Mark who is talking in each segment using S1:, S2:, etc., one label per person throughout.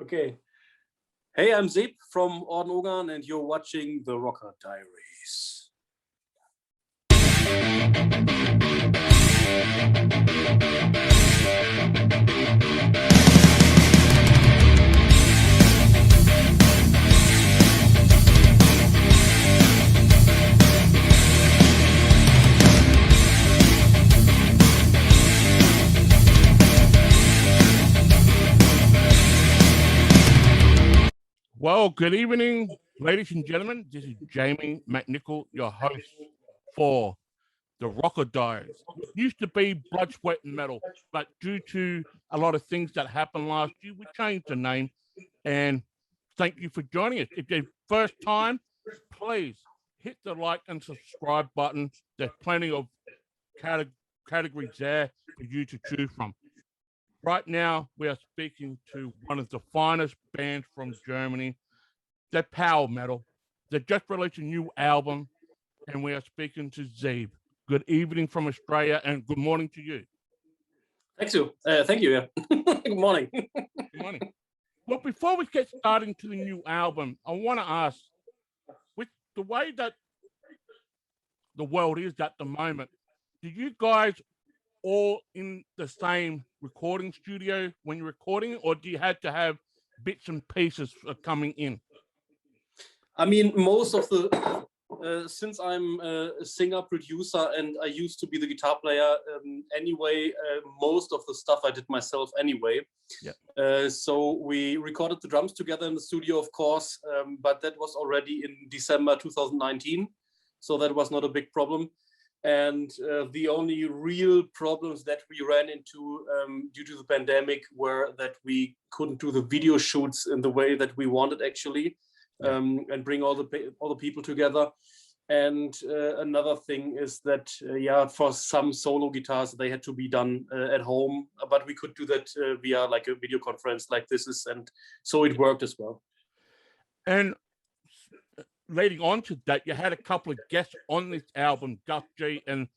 S1: Okay. Hey, I'm Seeb from Orden Ogan, and you're watching the Rocker Diaries.
S2: Well, good evening, ladies and gentlemen. This is Jamie McNichol, your host for the Rocker Diaries. It used to be Blood, Sweat, and Metal, but due to a lot of things that happened last year, we changed the name. And thank you for joining us. If it's your first time, please hit the like and subscribe button. There's plenty of categories there for you to choose from. Right now, we are speaking to one of the finest bands from Germany. They're power metal. They just released a new album, and we are speaking to Seeb. Good evening from Australia, and good morning to you.
S1: Thank you. Yeah. Good morning.
S2: Good morning. Well, before we get started to the new album, I want to ask, with the way that the world is at the moment, do you guys all in the same recording studio when you're recording, or do you have to have bits and pieces coming in?
S1: I mean, most of the since I'm a singer producer and I used to be the guitar player anyway, most of the stuff I did myself anyway.
S2: Yeah.
S1: So we recorded the drums together in the studio, of course, but that was already in December 2019, so that was not a big problem. And the only real problems that we ran into due to the pandemic were that we couldn't do the video shoots in the way that we wanted, actually, and bring all the people together. And another thing is that, for some solo guitars, they had to be done at home, but we could do that via like a video conference like this is, and so it worked as well.
S2: And leading on to that, you had a couple of guests on this album, Gus G and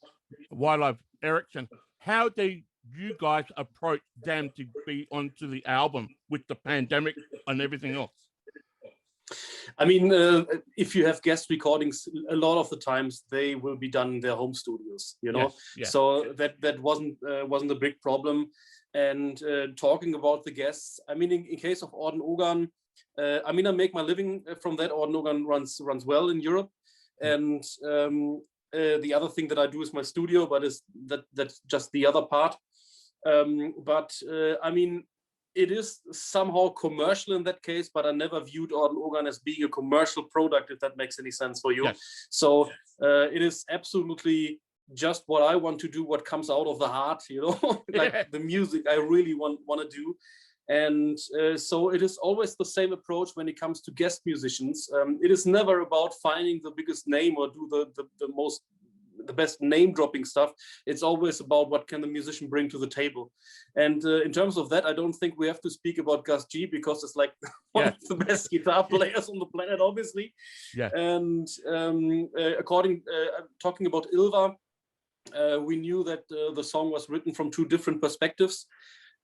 S2: Wildlife Erickson. How did you guys approach them to be onto the album with the pandemic and everything else?
S1: I mean, if you have guest recordings, a lot of the times they will be done in their home studios, you know.
S2: Yes.
S1: So that wasn't a big problem. And talking about the guests, I mean, in case of Orden Ogan, I mean, I make my living from that. Orden Ogan runs well in Europe, and the other thing that I do is my studio, but that's just the other part. I mean, it is somehow commercial in that case, but I never viewed Orden Ogan as being a commercial product, if that makes any sense for you. Yes. So it is absolutely just what I want to do, what comes out of the heart, you know, like the music I really want to do. And so it is always the same approach when it comes to guest musicians. It is never about finding the biggest name or do the best name dropping stuff. It's always about what can the musician bring to the table. And in terms of that, I don't think we have to speak about Gus G, because it's like one of the best guitar players on the planet, obviously. Yeah. And talking about Ilva, we knew that the song was written from two different perspectives.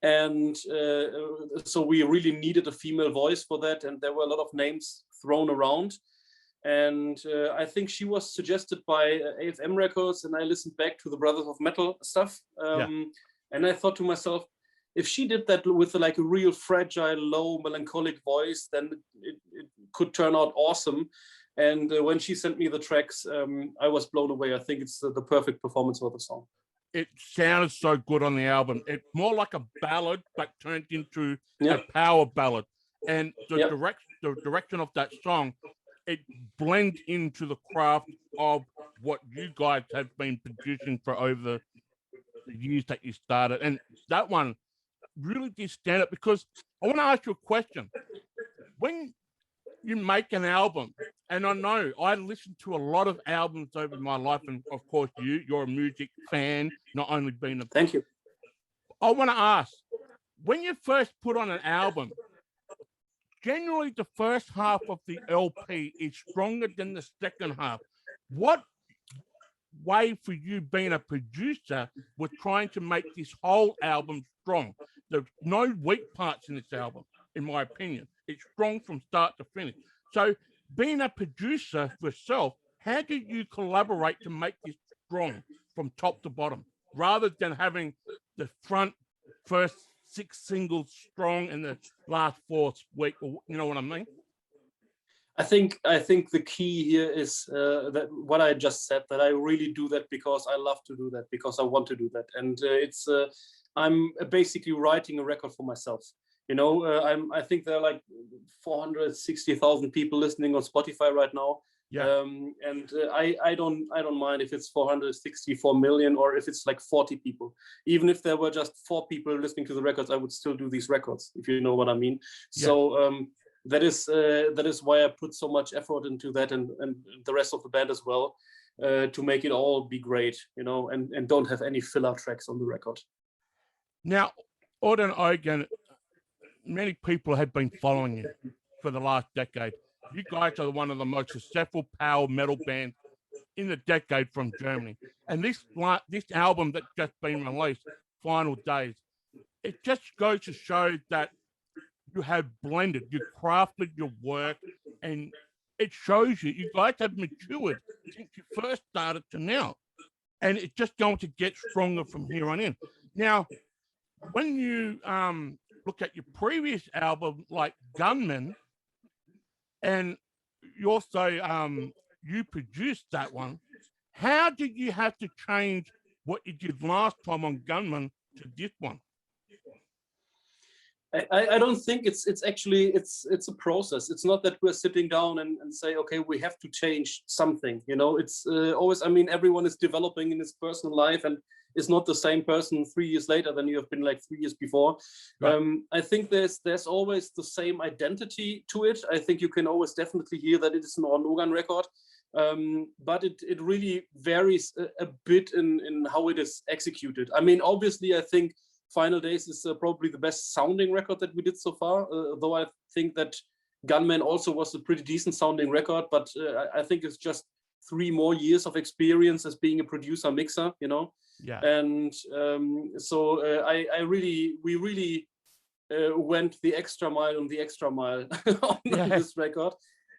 S1: And so we really needed a female voice for that. And there were a lot of names thrown around. And I think she was suggested by AFM Records, and I listened back to the Brothers of Metal stuff. And I thought to myself, if she did that with like a real fragile, low, melancholic voice, then it could turn out awesome. And when she sent me the tracks, I was blown away. I think it's the perfect performance for the song.
S2: It sounded so good on the album. It's more like a ballad, but turned into a power ballad. And the direction of that song, it blends into the craft of what you guys have been producing for over the years that you started. And that one really did stand up, because I want to ask you a question. When you make an album, and I know I listen to a lot of albums over my life, and of course you're a music fan, not only being a...
S1: Thank you.
S2: I want to ask, when you first put on an album, generally the first half of the LP is stronger than the second half. What way for you, being a producer, was trying to make this whole album strong? There's no weak parts in this album. in my opinion. It's strong from start to finish. So being a producer yourself, how do you collaborate to make this strong from top to bottom, rather than having the first 6 singles strong and the last 4 weak? You know what I mean?
S1: I think the key here is that what I just said, that I really do that because I love to do that, because I want to do that, and I'm basically writing a record for myself. You know, I think there are like 460,000 people listening on Spotify right now.
S2: Yeah.
S1: And I don't mind if it's 464 million or if it's like 40 people. Even if there were just 4 people listening to the records, I would still do these records, if you know what I mean. Yeah. So that is why I put so much effort into that, and the rest of the band as well, to make it all be great, you know, and don't have any filler tracks on the record.
S2: Now, Orden Ogan, many people have been following you for the last decade. You guys are one of the most successful power metal bands in the decade from Germany. And this album that's just been released, Final Days, it just goes to show that you have blended, you crafted your work, and it shows you guys have matured since you first started to now. And it's just going to get stronger from here on in. Now, when you look at your previous album, like Gunman, and you also you produced that one, how did you have to change what you did last time on Gunman to this one?
S1: I don't think it's actually it's a process. It's not that we're sitting down and say, okay, we have to change something. You know, it's always, I mean, everyone is developing in his personal life and is not the same person 3 years later than you have been like 3 years before. Right. I think there's always the same identity to it. I think you can always definitely hear that it is an Orden Ogan record. But it really varies a bit in how it is executed. I mean, obviously, I think Final Days is probably the best sounding record that we did so far, though I think that Gunman also was a pretty decent sounding record, but I think it's just 3 more years of experience as being a producer mixer, you know.
S2: Yeah.
S1: And so we really went the extra mile on the extra mile on this record.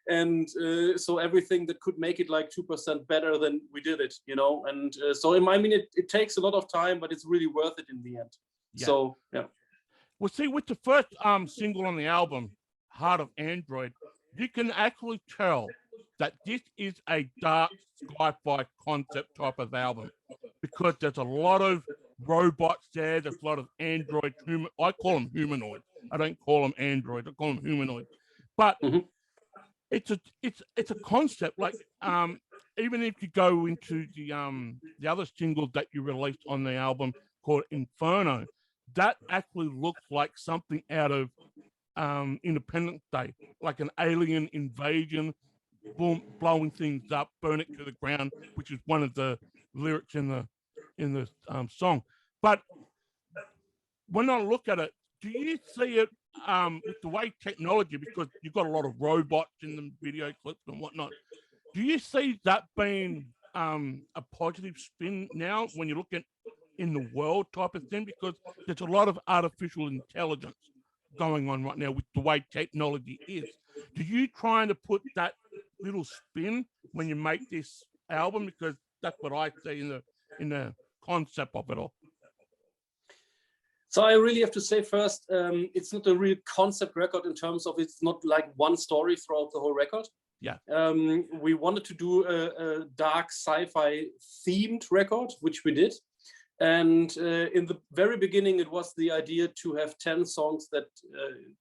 S1: And so everything that could make it like 2% better than we did it, you know. And so I mean, it takes a lot of time, but it's really worth it in the end. Yeah. So, yeah.
S2: Well, see, with the first single on the album, Heart of Android, you can actually tell that this is a dark sci-fi concept type of album, because there's a lot of robots there, there's a lot of android, I call them humanoid. I don't call them android, I call them humanoid. But it's a concept, like even if you go into the other single that you released on the album called Inferno, that actually looks like something out of Independence Day, like an alien invasion, boom, blowing things up, burn it to the ground, which is one of the lyrics in the song. But when I look at it, do you see it with the way technology, because you've got a lot of robots in the video clips and whatnot, do you see that being a positive spin now when you look at in the world type of thing? Because there's a lot of artificial intelligence going on right now with the way technology is. Do you try to put that little spin when you make this album? Because that's what I see in the concept of it all.
S1: So I really have to say first, it's not a real concept record in terms of it's not like one story throughout the whole record.
S2: Yeah.
S1: We wanted to do a dark sci-fi themed record, which we did. And in the very beginning, it was the idea to have 10 songs that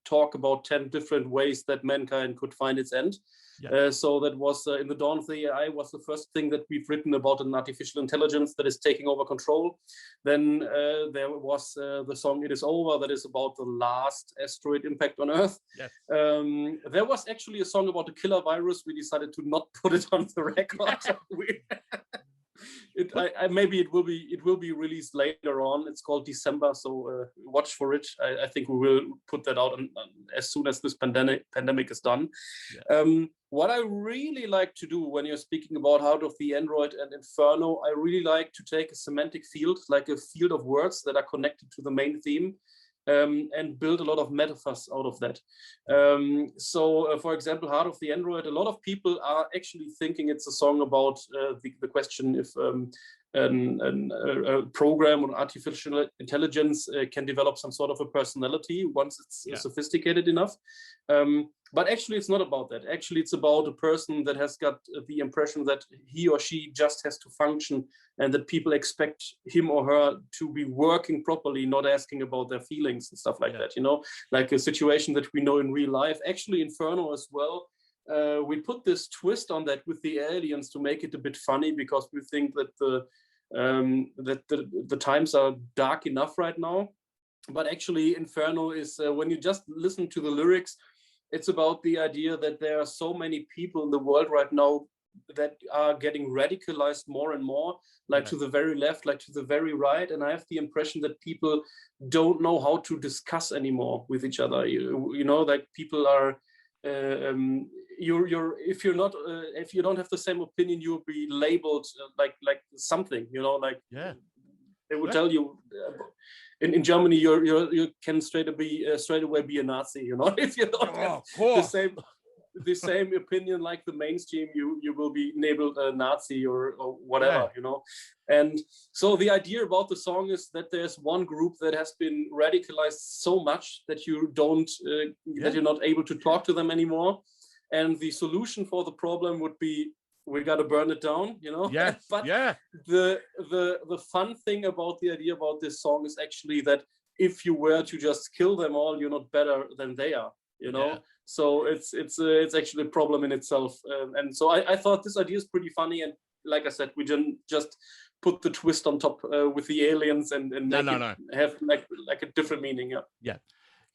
S1: talk about 10 different ways that mankind could find its end. Yeah. So that was In the Dawn of the AI was the first thing that we've written about an artificial intelligence that is taking over control. Then there was the song It Is Over, that is about the last asteroid impact on Earth. Yes. There was actually a song about a killer virus. We decided to not put it on the record. Maybe it will be released later on. It's called December, so watch for it. I think we will put that out as soon as this pandemic is done. Yeah. What I really like to do when you're speaking about Heart of the Android and Inferno, I really like to take a semantic field, like a field of words that are connected to the main theme, and build a lot of metaphors out of that. For example, Heart of the Android, a lot of people are actually thinking it's a song about the question if a program on artificial intelligence can develop some sort of a personality once it's sophisticated enough. But actually, it's not about that. Actually, it's about a person that has got the impression that he or she just has to function, and that people expect him or her to be working properly, not asking about their feelings and stuff like that, you know, like a situation that we know in real life. Actually, Inferno as well, we put this twist on that with the aliens to make it a bit funny, because we think that the times are dark enough right now. But actually, Inferno is, when you just listen to the lyrics, it's about the idea that there are so many people in the world right now that are getting radicalized more and more, like to the very left, like to the very right. And I have the impression that people don't know how to discuss anymore with each other. You know, like people are, if you don't have the same opinion, you'll be labeled like something, you know, like they will tell you. In Germany, you can straight away be a Nazi, you know, if you don't have the same opinion like the mainstream, you will be labeled a Nazi or whatever, you know. And so the idea about the song is that there's one group that has been radicalized so much that that you're not able to talk to them anymore, and the solution for the problem would be, we got to burn it down, you know. But the fun thing about the idea about this song is actually that if you were to just kill them all, you're not better than they are, you know. So it's actually a problem in itself, and so I thought this idea is pretty funny. And like I said, we didn't just put the twist on top with the aliens and make it have like a different meaning.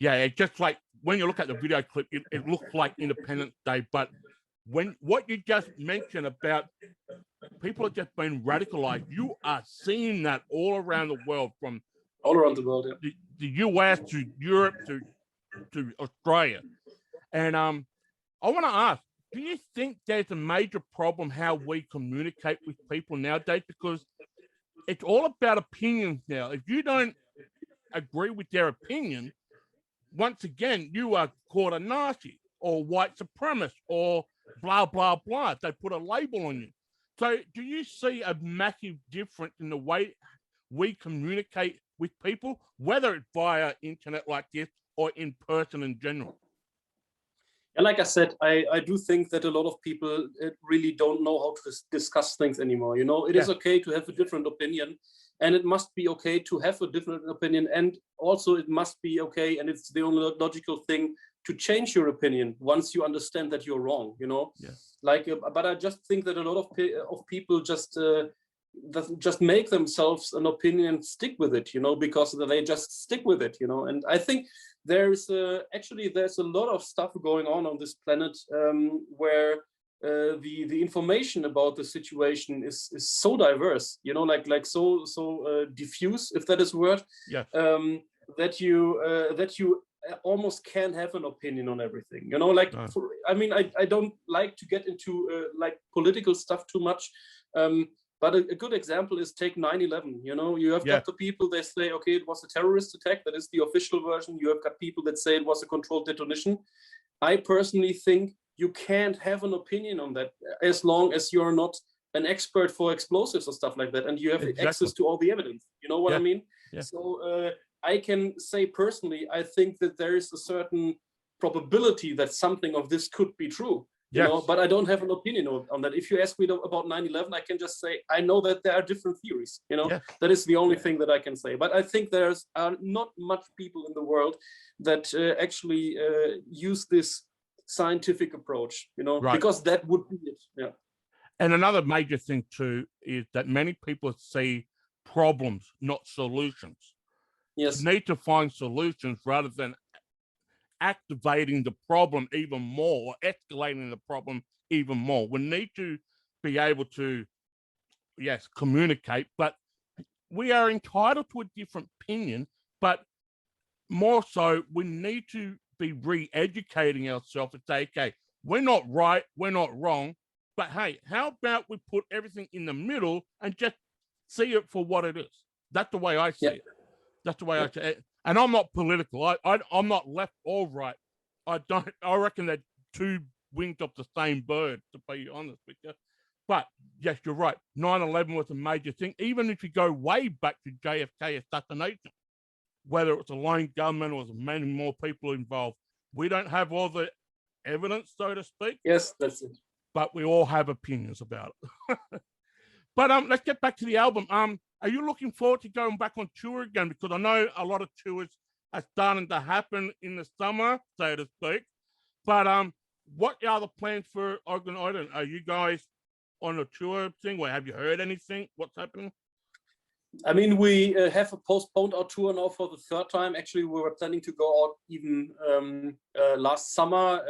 S2: It's just like when you look at the video clip, it looks like Independence Day, but what you just mentioned about people have just been radicalized, you are seeing that all around the world, from
S1: all around the world,
S2: the US to Europe to Australia. And I want to ask, do you think there's a major problem how we communicate with people nowadays? Because it's all about opinions now. If you don't agree with their opinion, once again, you are called a Nazi or white supremacist or blah, blah, blah. They put a label on you. So do you see a massive difference in the way we communicate with people, whether it's via internet like this or in person in general?
S1: And like I said, I do think that a lot of people really don't know how to discuss things anymore. You know, it is okay to have a different opinion, and it must be okay to have a different opinion. And also it must be okay, and it's the only logical thing, to change your opinion once you understand that you're wrong, you know. Like, but I just think that a lot of people just make themselves an opinion and stick with it, you know, because they just stick with it, you know. And I think there's a lot of stuff going on this planet where the information about the situation is so diverse, you know, like so diffuse, if that is a word, that you almost can't have an opinion on everything, you know. Like, I mean, I don't like to get into like political stuff too much, but a good example is take 9/11. You know, you have got the people, they say, okay, it was a terrorist attack. That is the official version. You have got people that say it was a controlled detonation. I personally think you can't have an opinion on that as long as you're not an expert for explosives or stuff like that, and you have access to all the evidence. You know what I mean? So I can say personally, I think that there is a certain probability that something of this could be true. You know, but I don't have an opinion on that. If you ask me about 9/11, I can just say I know that there are different theories. You know, that is the only thing that I can say. But I think there's not much people in the world that actually use this scientific approach. You know, because that would be it.
S2: And another major thing too is that many people see problems, not solutions. You need to find solutions rather than activating the problem even more or escalating the problem even more. We need to be able to, communicate, but we are entitled to a different opinion, but more so we need to be re-educating ourselves and say, okay, we're not right, we're not wrong, but hey, how about we put everything in the middle and just see it for what it is? That's the way I see it. That's the way I see it. and I'm not political. I'm not left or right. I reckon they're two wings of the same bird, to be honest with you. But yes, you're right. 9/11 was a major thing. Even if you go way back to JFK assassination, whether it's a lone gunman or there's many more people involved, we don't have all the evidence, so to speak.
S1: Yes, that's it.
S2: But we all have opinions about it. But let's get back to the album. Are you looking forward to going back on tour again? Because I know a lot of tours are starting to happen in the summer, so to speak. But what are the plans for Orden Ogan? Are you guys on a tour thing? Or have you heard anything? What's happening?
S1: I mean, we have postponed our tour now for the third time. Actually, we were planning to go out even last summer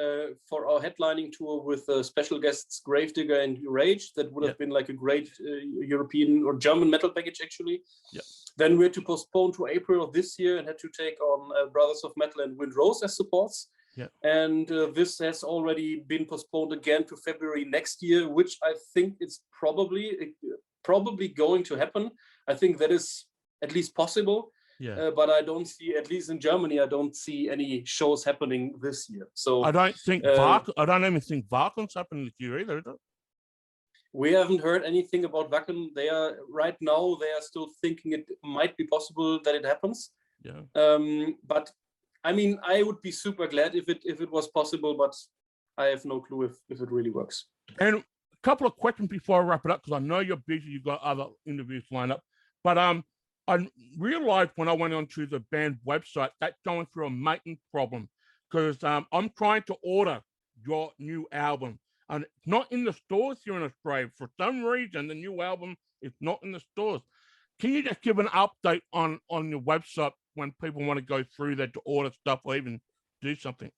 S1: for our headlining tour with special guests Gravedigger and Rage. That would have been like a great European or German metal package, actually. Yeah. Then we had to postpone to April of this year and had to take on Brothers of Metal and Wind Rose as supports. Yeah. And this has already been postponed again to February next year, which I think is probably going to happen. I think that is at least possible. Yeah. But I don't see, at least in Germany, I don't see any shows happening this year. So
S2: I don't even think Wagen's happening this year either, is it?
S1: We haven't heard anything about Wacken. They are still thinking it might be possible that it happens. Yeah. But I mean, I would be super glad if it was possible, but I have no clue if it really works.
S2: And a couple of questions before I wrap it up, because I know you're busy, you've got other interviews lined up. But I realized when I went onto the band website that's going through a maintenance problem, because I'm trying to order your new album, and it's not in the stores here in Australia. For some reason, the new album is not in the stores. Can you just give an update on your website when people want to go through there to order stuff or even do something?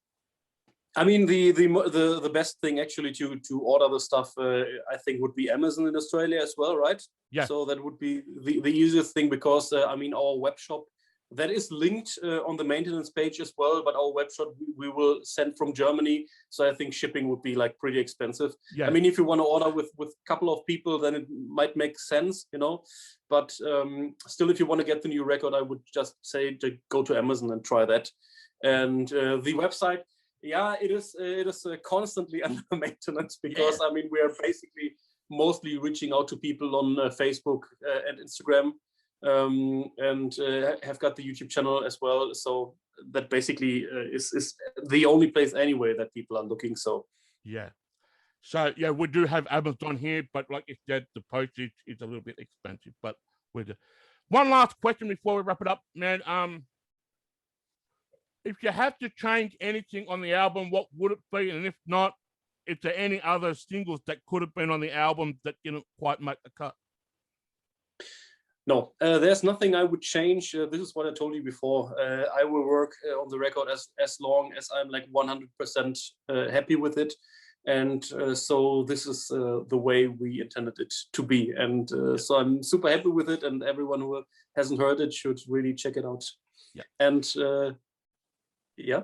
S1: I mean, the best thing actually to order the stuff, I think, would be Amazon in Australia as well, right? Yeah. So that would be the easiest thing, because I mean, our web shop that is linked on the maintenance page as well, but our web shop we will send from Germany, so I think shipping would be like pretty expensive. Yeah. I mean, if you want to order with a couple of people, then it might make sense, you know. But still, if you want to get the new record, I would just say to go to Amazon and try that. And the website. Yeah, it is constantly under maintenance, because I mean, we are basically mostly reaching out to people on Facebook and Instagram, and have got the YouTube channel as well. So that basically is the only place anyway that people are looking. So
S2: yeah, we do have Amazon here, but like you said, the postage is a little bit expensive. But with one last question before we wrap it up, man. If you have to change anything on the album, what would it be? And if not, is there any other singles that could have been on the album that didn't quite make the cut?
S1: No, there's nothing I would change. This is what I told you before. I will work on the record as long as I'm like 100% happy with it. And so this is the way we intended it to be. And so I'm super happy with it. And everyone who hasn't heard it should really check it out. Yeah. And
S2: yeah.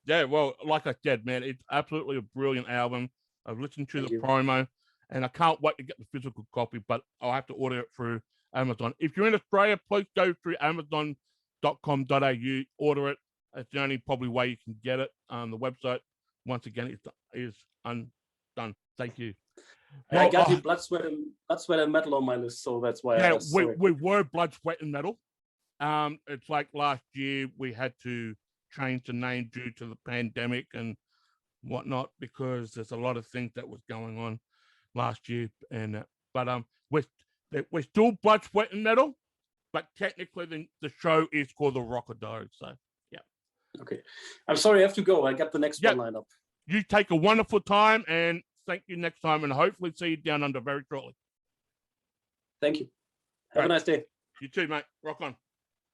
S2: Well, like I said, man, it's absolutely a brilliant album. I've listened to the promo, and I can't wait to get the physical copy, but I'll have to order it through Amazon. If you're in Australia, please go through amazon.com.au, order it. It's the only probably way you can get it. The website, once again, is undone. Thank you.
S1: I got you blood, sweat, and metal on my list, so that's why.
S2: Yeah, we were blood, sweat, and metal. It's like last year we had to change the name due to the pandemic and whatnot, because there's a lot of things that was going on last year. And but we're still blood, sweat, and metal, but technically the show is called the Rocker Diaries. So yeah.
S1: Okay, I'm sorry, I have to go. I got the next one lined up.
S2: You take a wonderful time, and thank you next time, and hopefully see you down under very shortly.
S1: Thank you. Have a nice day.
S2: You too, mate. Rock on.